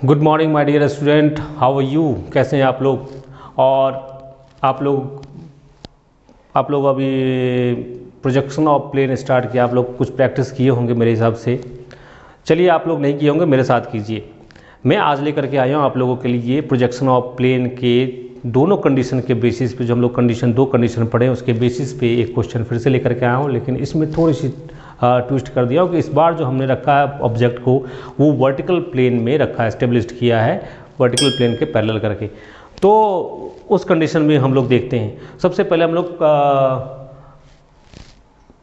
Good morning my dear student, how are you. कैसे हैं आप लोग। और आप लोग अभी प्रोजेक्शन ऑफ प्लेन स्टार्ट किया, आप लोग कुछ प्रैक्टिस किए होंगे मेरे हिसाब से। चलिए, आप लोग नहीं किए होंगे, मेरे साथ कीजिए। मैं आज लेकर के आया हूँ आप लोगों के लिए प्रोजेक्शन ऑफ प्लेन के दोनों कंडीशन के बेसिस पे, जो हम लोग दो कंडीशन पढ़े उसके बेसिस पे एक क्वेश्चन फिर से लेकर के आया हूँ। लेकिन इसमें थोड़ी सी ट्विस्ट कर दिया हो कि इस बार जो हमने रखा है ऑब्जेक्ट को, वो वर्टिकल प्लेन में रखा है, स्टेबलिश्ड किया है वर्टिकल प्लेन के पैरेलल करके। तो उस कंडीशन में हम लोग देखते हैं। सबसे पहले हम लोग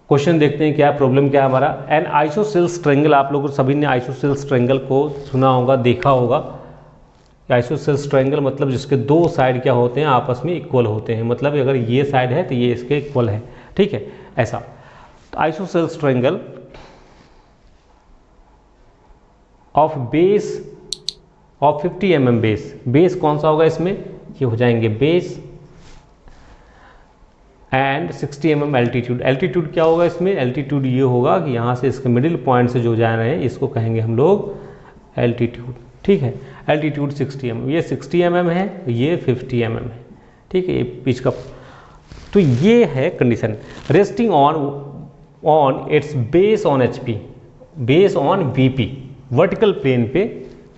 क्वेश्चन देखते हैं, क्या प्रॉब्लम क्या है हमारा। एन आइसोसेल्स ट्रायंगल, आप लोग सभी ने आइसोसेल्स ट्रायंगल को सुना होगा, देखा होगा। आइसोसेल्स ट्रायंगल मतलब जिसके दो साइड क्या होते हैं, आपस में इक्वल होते हैं। मतलब अगर ये साइड है तो ये इसके इक्वल है, ठीक है, ऐसा। Isosceles triangle of base of 50 mm base कौन सा होगा इसमें, ये हो जाएंगे बेस एंड 60 mm एल्टीट्यूड क्या होगा इसमें, एल्टीट्यूड ये होगा कि यहाँ से इसके मिडिल पॉइंट से जो जा रहे हैं इसको कहेंगे हम लोग एल्टीट्यूड, ठीक है। एल्टीट्यूड 60 mm, ये 60 mm है, ये 50 mm है, ठीक है, ये पिच का। तो ये है condition. Resting on its base on HP, base on VP, vertical plane पे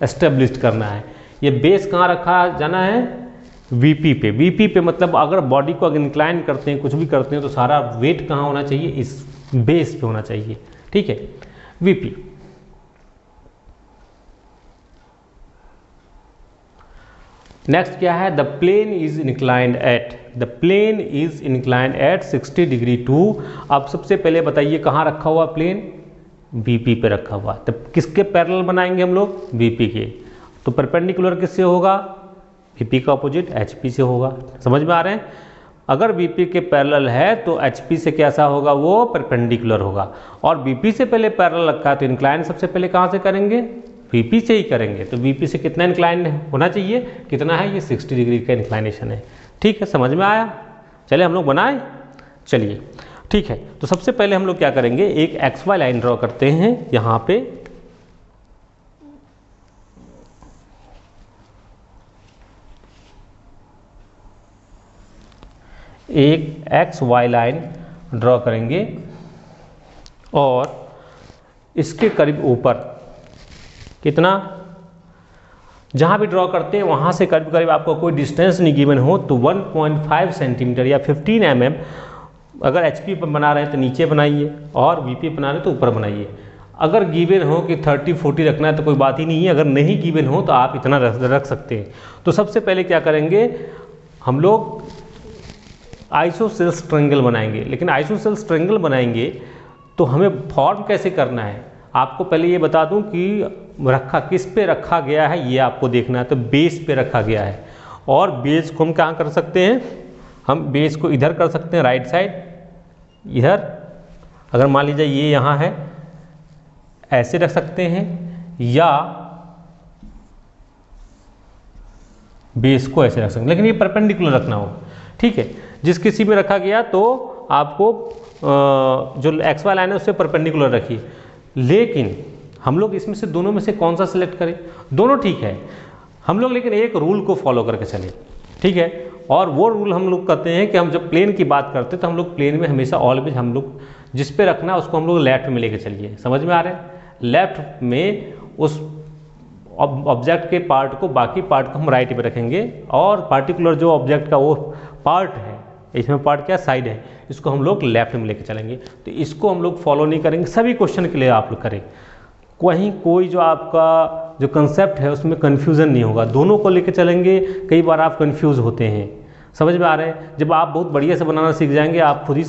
एस्टेब्लिश करना है। ये बेस कहाँ रखा जाना है, VP पे। VP पे मतलब अगर बॉडी को अगर इंक्लाइन करते हैं, कुछ भी करते हैं, तो सारा वेट कहाँ होना चाहिए, इस बेस पे होना चाहिए, ठीक है, VP। नेक्स्ट क्या है, the plane is inclined at 60 degree to. अब सबसे पहले बताइए कहाँ रखा हुआ प्लेन, VP पे रखा हुआ। तब किसके पैरेलल बनाएंगे हम लोग, VP के। तो परपेंडिकुलर किससे होगा, VP का अपोजिट HP से होगा। समझ में आ रहे हैं। अगर VP के पैरेलल है तो HP से कैसा होगा, वो परपेंडिकुलर होगा। और VP से पहले पैरेलल रखा है तो इंक्लाइन सबसे पहले कहाँ से करेंगे, VP से ही करेंगे। तो VP से कितना इंक्लाइन होना चाहिए, कितना है, ये 60 डिग्री का इंक्लाइनेशन है, ठीक है। समझ में आया। चलिए हम लोग बनाएं, चलिए ठीक है। तो सबसे पहले हम लोग क्या करेंगे, एक XY लाइन ड्रॉ करते हैं। यहाँ पे एक XY लाइन ड्रॉ करेंगे और इसके करीब ऊपर कितना, जहाँ भी ड्रॉ करते हैं वहाँ से करीब करीब आपको कोई डिस्टेंस नहीं गिवन हो तो 1.5 सेंटीमीटर या 15 mm। अगर HP पर बना रहे हैं तो नीचे बनाइए, और VP पर बना रहे हैं तो ऊपर बनाइए। अगर गिवन हो कि 30-40 रखना है तो कोई बात ही नहीं है। अगर नहीं गिवन हो तो आप इतना रख सकते हैं। तो सबसे पहले क्या करेंगे, हम लोग आइसोसेल्स ट्रायंगल बनाएंगे। लेकिन आइसोसेल्स ट्रायंगल बनाएंगे तो हमें फॉर्म कैसे करना है, आपको पहले ये बता दूं कि रखा किस पे रखा गया है, ये आपको देखना है। तो बेस पे रखा गया है, और बेस को हम कहाँ कर सकते हैं, हम बेस को इधर कर सकते हैं, राइट साइड इधर। अगर मान लीजिए ये यहाँ है, ऐसे रख सकते हैं, या बेस को ऐसे रख सकते हैं, लेकिन ये परपेंडिकुलर रखना हो, ठीक है। जिस किसी में रखा गया तो आपको जो XY लाइन है उससे परपेंडिकुलर रखिए। लेकिन हम लोग इसमें से दोनों में से कौन सा सिलेक्ट करें, दोनों ठीक है हम लोग, लेकिन एक रूल को फॉलो करके चलें, ठीक है। और वो रूल हम लोग कहते हैं कि हम जब प्लेन की बात करते हैं तो हम लोग प्लेन में हमेशा ऑलवेज हम लोग जिस पे रखना है उसको हम लोग लेफ्ट में लेके चलिए। समझ में आ रहा है। लेफ्ट में उस ऑब्जेक्ट के पार्ट को, बाकी पार्ट को हम राइट में रखेंगे, और पार्टिकुलर जो ऑब्जेक्ट का वो पार्ट है, इसमें पार्ट क्या साइड है, इसको हम लोग लेफ्ट में लेके चलेंगे। तो इसको हम लोग फॉलो नहीं करेंगे, सभी क्वेश्चन के लिए आप लोग करें। कहीं कोई जो आपका जो कंसेप्ट है उसमें कन्फ्यूज़न नहीं होगा, दोनों को लेके चलेंगे। कई बार आप कंफ्यूज होते हैं, समझ में आ रहे हैं। जब आप बहुत बढ़िया से बनाना सीख जाएंगे आप खुद ही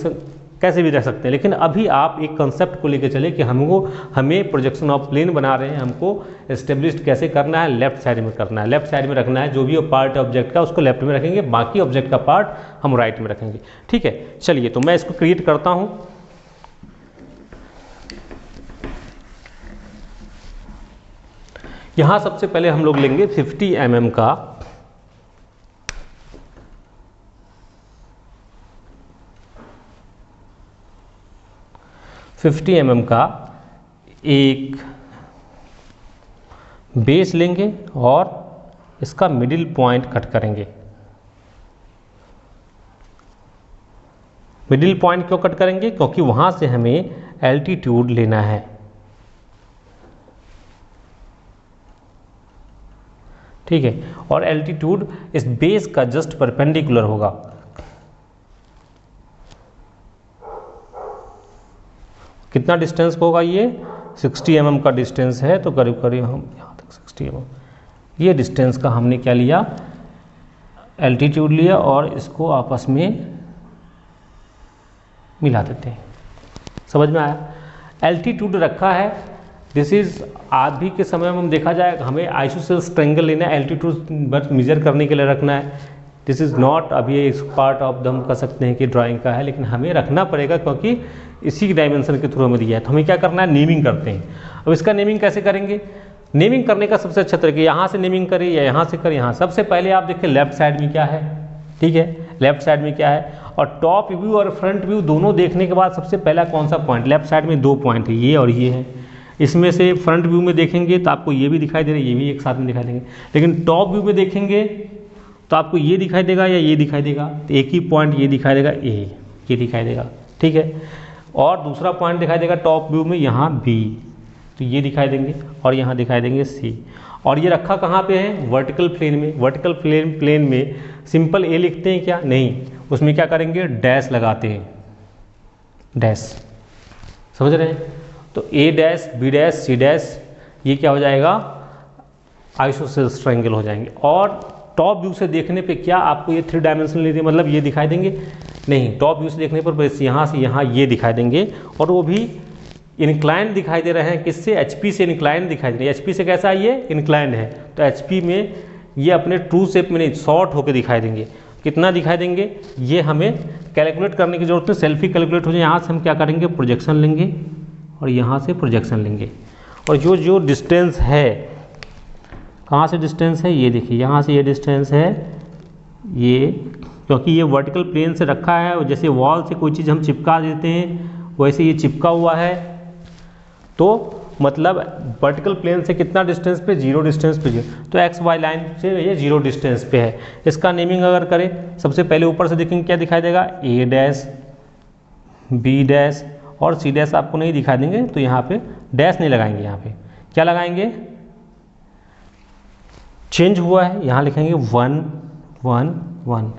कैसे भी रह सकते हैं। लेकिन अभी आप एक कंसेप्ट को लेके चले कि हमें प्रोजेक्शन ऑफ प्लेन बना रहे हैं, हमको एस्टेब्लिश कैसे करना है, लेफ्ट साइड में करना है, लेफ्ट साइड में रखना है। जो भी पार्ट है ऑब्जेक्ट का उसको लेफ्ट में रखेंगे, बाकी ऑब्जेक्ट का पार्ट हम राइट में रखेंगे, ठीक है। चलिए तो मैं इसको क्रिएट करता हूँ। यहाँ सबसे पहले हम लोग लेंगे 50 mm का 50 mm का एक बेस लेंगे और इसका मिडिल पॉइंट कट करेंगे। मिडिल पॉइंट क्यों कट करेंगे? क्योंकि वहां से हमें एल्टीट्यूड लेना है। ठीक है, और एल्टीट्यूड इस बेस का जस्ट परपेंडिकुलर होगा। कितना डिस्टेंस होगा ये? 60 mm का डिस्टेंस है, तो करीब करीब हम यहाँ तक 60 mm ये डिस्टेंस का हमने क्या लिया? एल्टीट्यूड लिया और इसको आपस में मिला देते हैं। समझ में आया? एल्टीट्यूड रखा है, दिस इज आज भी के समय में हम देखा जाए हमें आइसोसेल्स ट्रायंगल लेना है, एल्टीट्यूड बस मेजर करने के लिए रखना है। दिस इज़ नॉट अभी एक पार्ट ऑफ द हम कह सकते हैं कि ड्राइंग का है, लेकिन हमें रखना पड़ेगा क्योंकि इसी डायमेंशन के थ्रू हमें दिया है। तो हमें क्या करना है? नेमिंग करते हैं। अब इसका नेमिंग कैसे करेंगे? नेमिंग करने का सबसे अच्छा तरीका यहाँ से नेमिंग करें या यहाँ से करें। यहाँ सबसे पहले आप देखिए लेफ्ट साइड में क्या है, ठीक है, लेफ्ट साइड में क्या है, और टॉप व्यू और फ्रंट व्यू दोनों देखने के बाद सबसे पहला कौन सा पॉइंट? लेफ्ट साइड में 2 पॉइंट है, ये और ये है। इसमें से फ्रंट व्यू में देखेंगे तो आपको ये भी दिखाई दे रहा है, ये भी एक साथ में दिखाई देंगे, लेकिन टॉप व्यू में देखेंगे तो आपको ये दिखाई देगा या ये दिखाई देगा, तो एक ही पॉइंट ये दिखाई देगा, ये दिखाई देगा, ठीक है, और दूसरा पॉइंट दिखाई देगा टॉप व्यू में यहाँ बी, तो ये दिखाई देंगे, और यहाँ दिखाई देंगे सी। और ये रखा कहाँ पे है? वर्टिकल प्लेन में। वर्टिकल प्लेन में सिंपल ए लिखते हैं क्या? नहीं, उसमें क्या करेंगे? डैश लगाते हैं, डैश, समझ रहे हैं? तो A dash, B dash, C dash, ये क्या हो जाएगा? आइसोसेल्स ट्रायंगल हो जाएंगे। और टॉप व्यू से देखने पे क्या आपको ये 3 डायमेंशन लेते हैं, मतलब ये दिखाई देंगे? नहीं, टॉप व्यू से देखने पर बस यहाँ से यहाँ ये दिखाई देंगे, और वो भी इंक्लाइन दिखाई दे रहे हैं। किससे? एचपी से इंक्लाइन दिखाई दे रहे हैं। एचपी से कैसा है? ये इंक्लाइन है, तो एचपी में ये अपने ट्रू शेप में नहीं, शॉर्ट होकर दिखाई देंगे। कितना दिखाई देंगे ये हमें कैलकुलेट करने की जरूरत है, सेल्फी कैलकुलेट हो जाए। यहाँ से हम क्या करेंगे? प्रोजेक्शन लेंगे, और यहाँ से प्रोजेक्शन लेंगे, और जो डिस्टेंस है, कहाँ से डिस्टेंस है? ये देखिए, यहाँ से ये डिस्टेंस है, ये, क्योंकि ये वर्टिकल प्लेन से रखा है, और जैसे वॉल से कोई चीज़ हम चिपका देते हैं वैसे ये चिपका हुआ है, तो मतलब वर्टिकल प्लेन से कितना डिस्टेंस पे? 0 डिस्टेंस पे। तो एक्स वाई लाइन से ये 0 डिस्टेंस पे है। इसका नेमिंग अगर करें, सबसे पहले ऊपर से देखेंगे क्या दिखाई देगा? ए डैश, बी डैश और सी डैश आपको नहीं दिखाई देंगे, तो यहाँ पे डैश नहीं लगाएंगे। यहाँ पे क्या लगाएंगे? चेंज हुआ है, यहाँ लिखेंगे 1 1 1।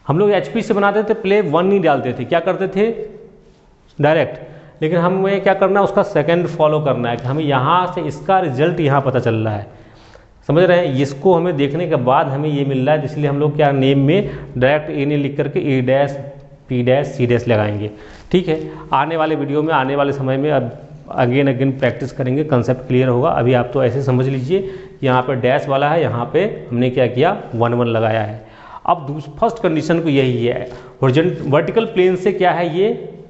हम लोग एचपी से बनाते थे, प्ले 1 नहीं डालते थे, क्या करते थे? डायरेक्ट। लेकिन हमें क्या करना है? उसका सेकंड फॉलो करना है कि हमें यहाँ से इसका रिजल्ट यहाँ पता चल रहा है, समझ रहे हैं? इसको हमें देखने के बाद हमें ये मिल रहा है, इसलिए हम लोग क्या नेम में डायरेक्ट ए नहीं लिख करके A dash, P dash, C dash लगाएंगे, ठीक है। आने वाले वीडियो में, आने वाले समय में अब अगेन प्रैक्टिस करेंगे, कंसेप्ट क्लियर होगा। अभी आप तो ऐसे समझ लीजिए, यहाँ पर डैश वाला है, यहाँ पे हमने क्या किया? 1 1 लगाया है। अब फर्स्ट कंडीशन को यही है, वर्टिकल प्लेन से क्या है?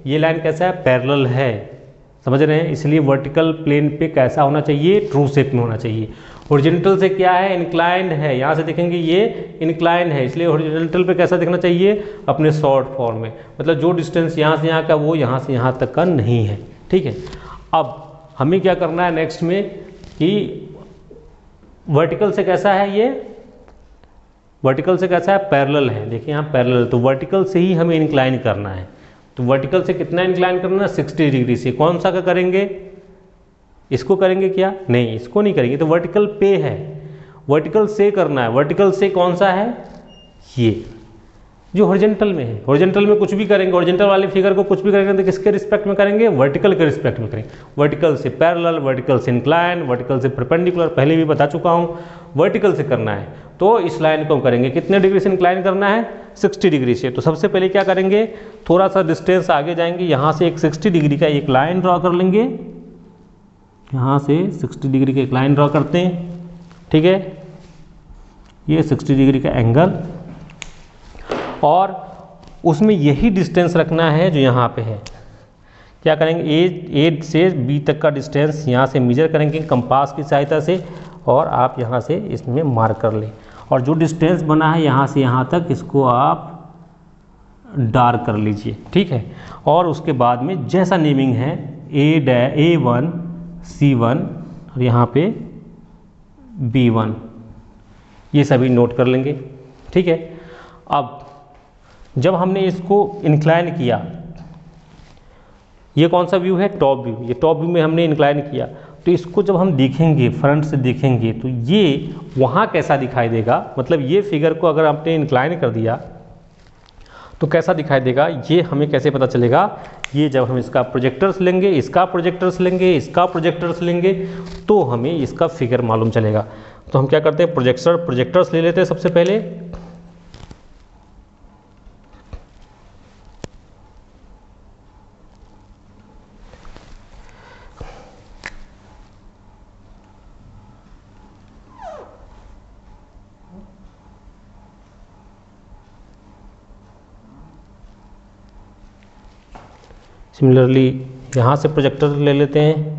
ये लाइन कैसा है? पैरेलल है, समझ रहे हैं? इसलिए वर्टिकल प्लेन पे कैसा होना चाहिए? ट्रू शेप में होना चाहिए। हॉरिजॉन्टल से क्या है? इंक्लाइंड है, यहाँ से देखेंगे ये इंक्लाइंड है, इसलिए हॉरिजॉन्टल पे कैसा दिखना चाहिए? अपने शॉर्ट फॉर्म में, मतलब जो डिस्टेंस यहाँ से यहाँ का वो यहाँ से यहाँ तक का नहीं है, ठीक है। अब हमें क्या करना है नेक्स्ट में कि वर्टिकल से कैसा है? ये वर्टिकल से कैसा है? पैरेलल है, देखिए यहाँ पैरेलल, तो वर्टिकल से ही हमें इंक्लाइन करना है। तो वर्टिकल से कितना इंक्लाइन करना है? 60 डिग्री से। कौन सा का करेंगे? इसको करेंगे क्या? नहीं, इसको नहीं करेंगे, तो वर्टिकल पे है, वर्टिकल से करना है। वर्टिकल से कौन सा है? ये जो हॉरिजॉन्टल में है। हॉरिजॉन्टल में कुछ भी करेंगे, हॉरिजॉन्टल वाले फिगर को कुछ भी करेंगे तो किसके रिस्पेक्ट में करेंगे? वर्टिकल के रिस्पेक्ट में करेंगे। वर्टिकल से पैरेलल, वर्टिकल से इंक्लाइन, वर्टिकल से परपेंडिकुलर, पहले भी बता चुका हूँ। वर्टिकल से करना है तो इस लाइन को करेंगे, कितने डिग्री से इंक्लाइन करना है? 60 डिग्री से। तो सबसे पहले क्या करेंगे? थोड़ा सा डिस्टेंस आगे जाएंगे, यहाँ से एक 60 डिग्री का एक लाइन ड्रॉ कर लेंगे, यहाँ से 60 डिग्री का एक लाइन ड्रॉ करते हैं, ठीक है, ये 60 डिग्री का एंगल, और उसमें यही डिस्टेंस रखना है जो यहाँ पे है। क्या करेंगे? ए से बी तक का डिस्टेंस यहाँ से मेजर करेंगे कंपास की सहायता से, और आप यहाँ से इसमें मार्क कर लें, और जो डिस्टेंस बना है यहाँ से यहाँ तक, इसको आप डार्क कर लीजिए, ठीक है। और उसके बाद में जैसा नेमिंग है A1 C1 और यहाँ पे B1, ये सभी नोट कर लेंगे। ठीक है, अब जब हमने इसको इंक्लाइन किया, ये कौन सा व्यू है, टॉप व्यू, ये टॉप व्यू में हमने इंक्लाइन किया, तो इसको जब हम देखेंगे फ्रंट से देखेंगे तो ये वहाँ कैसा दिखाई देगा, मतलब ये फिगर को अगर आपने इंक्लाइन कर दिया तो कैसा दिखाई देगा, ये हमें कैसे पता चलेगा, ये जब हम इसका प्रोजेक्टर्स लेंगे, इसका प्रोजेक्टर्स लेंगे, इसका प्रोजेक्टर्स लेंगे, तो हमें इसका फिगर मालूम चलेगा। तो हम क्या करते हैं, प्रोजेक्टर्स ले लेते हैं सबसे पहले। सिमिलरली यहाँ से प्रोजेक्टर ले लेते हैं।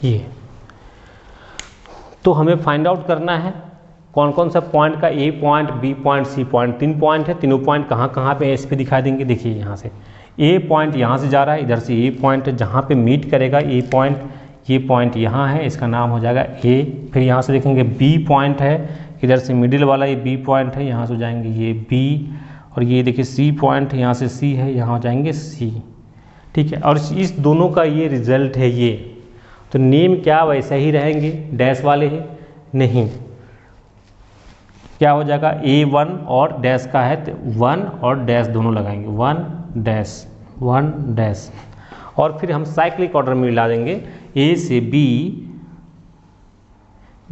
ये तो हमें फाइंड आउट करना है कौन कौन सा पॉइंट का, A point, B point, C point, 3 point है, तीनों पॉइंट कहाँ कहाँ पे इस पे दिखा देंगे। देखिए यहाँ से ए पॉइंट यहाँ से जा रहा है, इधर से ए पॉइंट जहाँ पे मीट करेगा ए पॉइंट, ये पॉइंट यहाँ है, इसका नाम हो जाएगा ए। फिर यहाँ से देखेंगे बी पॉइंट है, इधर से मिडिल वाला ये बी पॉइंट है, यहाँ से हो जाएंगे ये बी, और ये देखिए सी पॉइंट, यहाँ से सी है, यहाँ हो जाएंगे सी। ठीक है, और इस दोनों का ये रिजल्ट है ये, तो नेम क्या वैसे ही रहेंगे, डैश वाले हैं नहीं, क्या हो जाएगा A1 और डैश का है तो 1 और डैश दोनों लगाएंगे, 1 डैश, और फिर हम साइक्लिक ऑर्डर में मिला देंगे, A से B,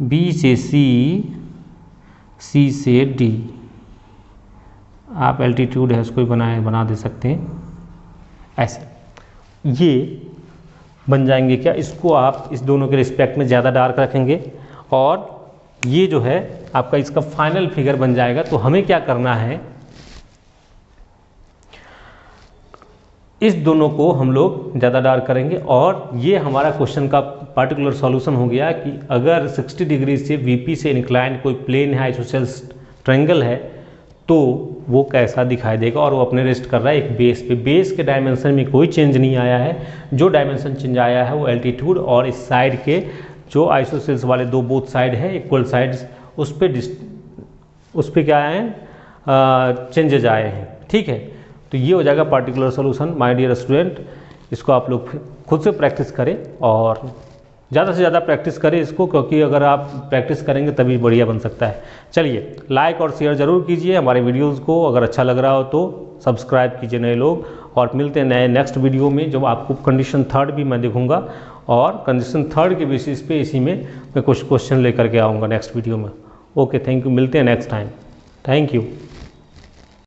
B से C, C से D। आप एल्टीट्यूड है उसको बना दे सकते हैं ऐसे, ये बन जाएंगे क्या, इसको आप इस दोनों के रिस्पेक्ट में ज़्यादा डार्क रखेंगे और ये जो है आपका इसका फाइनल फिगर बन जाएगा। तो हमें क्या करना है, इस दोनों को हम लोग ज़्यादा डार्क करेंगे, और ये हमारा क्वेश्चन का पार्टिकुलर सॉल्यूशन हो गया कि अगर 60 डिग्री से VP से इंक्लाइन कोई प्लेन है, आइसोसेलेस ट्रायंगल है, तो वो कैसा दिखाई देगा, और वो अपने रेस्ट कर रहा है एक बेस पे। बेस के डायमेंशन में कोई चेंज नहीं आया है, जो डायमेंशन चेंज आया है वो एल्टीट्यूड और इस साइड के जो आइसोसेल्स वाले दो बोथ साइड है इक्वल साइड्स, उस पे क्या आए हैं, चेंजेज आए हैं। ठीक है, तो ये हो जाएगा particular solution my dear student. इसको आप लोग खुद से प्रैक्टिस करें और ज़्यादा से ज़्यादा प्रैक्टिस करें इसको, क्योंकि अगर आप प्रैक्टिस करेंगे तभी बढ़िया बन सकता है। चलिए, लाइक और शेयर ज़रूर कीजिए हमारे वीडियोज़ को, अगर अच्छा लग रहा हो तो सब्सक्राइब कीजिए नए लोग, और मिलते हैं नए नेक्स्ट वीडियो में, जब आपको कंडीशन थर्ड भी मैं देखूंगा, और कंडीशन थर्ड के बेसिस पे इसी में मैं कुछ क्वेश्चन लेकर के आऊँगा नेक्स्ट वीडियो में। ओके, थैंक यू, मिलते हैं नेक्स्ट टाइम, थैंक यू।